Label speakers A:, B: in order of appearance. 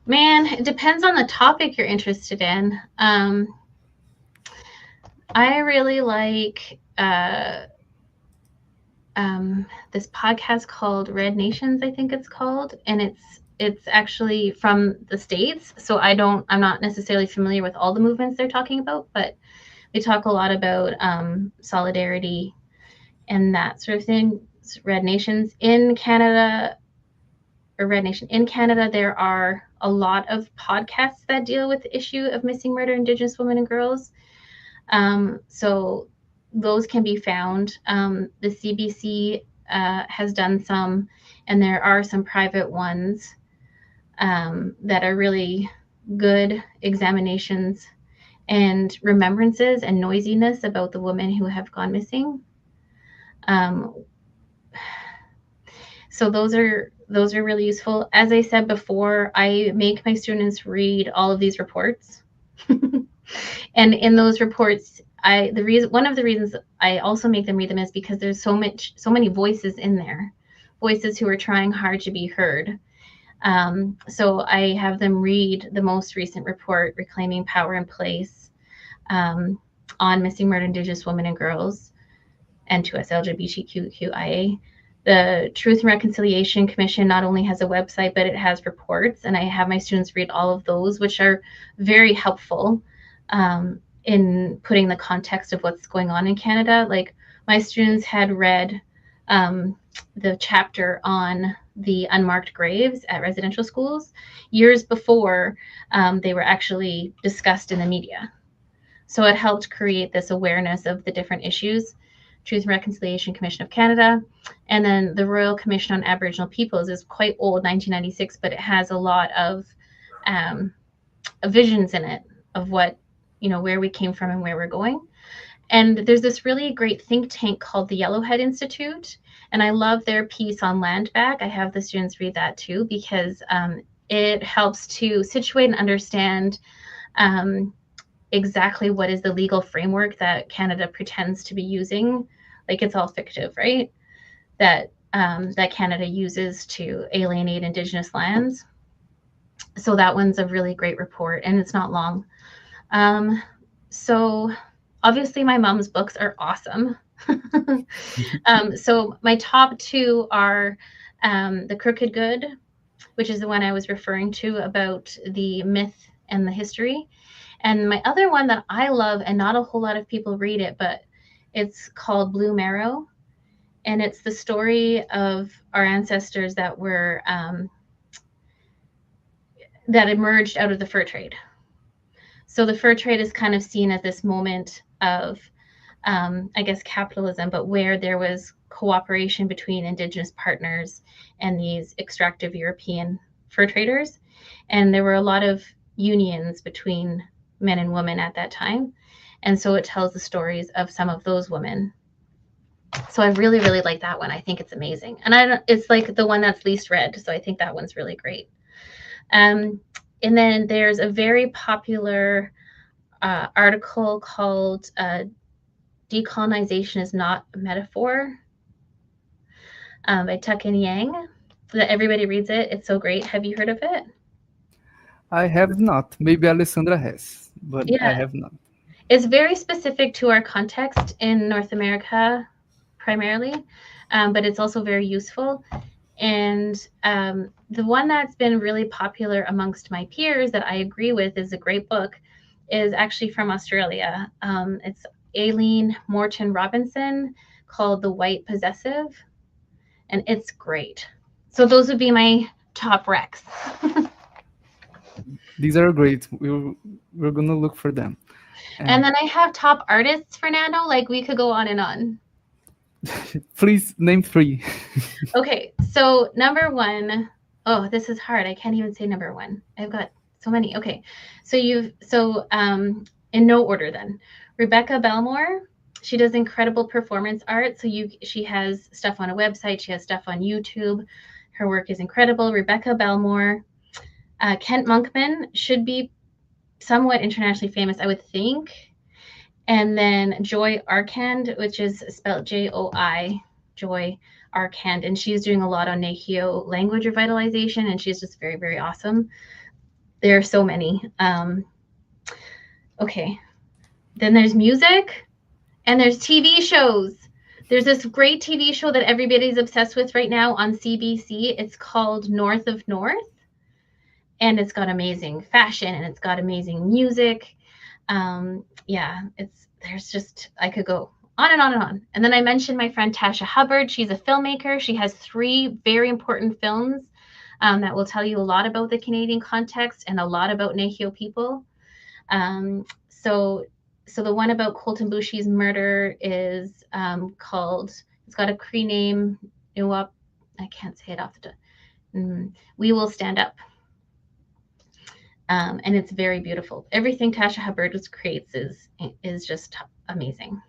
A: Man, it depends on the topic you're interested in. I really like this podcast called Red Nations, I think it's called, and it's actually from the States. So I'm not necessarily familiar with all the movements they're talking about, but they talk a lot about solidarity and that sort of thing. Red Nations in Canada, or Red Nation in Canada, there are a lot of podcasts that deal with the issue of missing murder Indigenous women and girls. So those can be found. The CBC has done some, and there are some private ones that are really good examinations and remembrances and noisiness about the women who have gone missing. So those are really useful. As I said before, I make my students read all of these reports. And in those reports, one of the reasons I also make them read them is because there's so many voices in there, voices who are trying hard to be heard. So I have them read the most recent report, Reclaiming Power and Place, on missing murdered Indigenous women and girls, and to us LGBTQIA. The Truth and Reconciliation Commission not only has a website, but it has reports, and I have my students read all of those, which are very helpful in putting the context of what's going on in Canada. Like, my students had read the chapter on the unmarked graves at residential schools years before they were actually discussed in the media. So it helped create this awareness of the different issues. Truth and Reconciliation Commission of Canada. And then the Royal Commission on Aboriginal Peoples is quite old, 1996, but it has a lot of visions in it of what, where we came from and where we're going. And there's this really great think tank called the Yellowhead Institute. And I love their piece on land back. I have the students read that too, because it helps to situate and understand exactly what is the legal framework that Canada pretends to be using. Like, it's all fictive, right? That Canada uses to alienate Indigenous lands. So that one's a really great report, and it's not long. So obviously my mom's books are awesome. So my top two are The Crooked Good, which is the one I was referring to about the myth and the history. And my other one that I love, and not a whole lot of people read it, but it's called Blue Marrow. And it's the story of our ancestors that were that emerged out of the fur trade. So the fur trade is kind of seen as this moment of, I guess, capitalism, but where there was cooperation between Indigenous partners and these extractive European fur traders. And there were a lot of unions between men and women at that time. And so it tells the stories of some of those women. So I really, really like that one. I think it's amazing. And it's like the one that's least read. So I think that one's really great. And then there's a very popular article called Decolonization is Not a Metaphor by Tuck and Yang, that everybody reads it. It's so great. Have you heard of it?
B: I have not. Maybe Alessandra has, but
A: Yeah.
B: I have not.
A: It's very specific to our context in North America primarily, but it's also very useful. And the one that's been really popular amongst my peers that I agree with is a great book is actually from Australia. It's Aileen Morton Robinson, called The White Possessive, and it's great. So those would be my top recs.
B: These are great. We're gonna look for them.
A: And then I have top artists, Fernando. Like, we could go on and on.
B: Please name 3.
A: Okay, so number 1. Oh, this is hard. I can't even say number 1. I've got so many. Okay, so in no order then. Rebecca Belmore. She does incredible performance art. So she has stuff on a website. She has stuff on YouTube. Her work is incredible. Rebecca Belmore. Kent Monkman should be somewhat internationally famous, I would think. And then Joy Arkand, which is spelled Joi, Joy Arkand, and she's doing a lot on Nehiyaw language revitalization, and she's just very, very awesome. There are so many. Okay. Then there's music and there's TV shows. There's this great TV show that everybody's obsessed with right now on CBC. It's called North of North. And it's got amazing fashion and it's got amazing music. Yeah, there's just, I could go on and on and on. And then I mentioned my friend Tasha Hubbard. She's a filmmaker. She has 3 very important films that will tell you a lot about the Canadian context and a lot about Nehiyaw people. So the one about Colton Boushie's murder is called, it's got a Cree name, I can't say it off the top. We Will Stand Up. And it's very beautiful. Everything Tasha Hubbard creates is just amazing.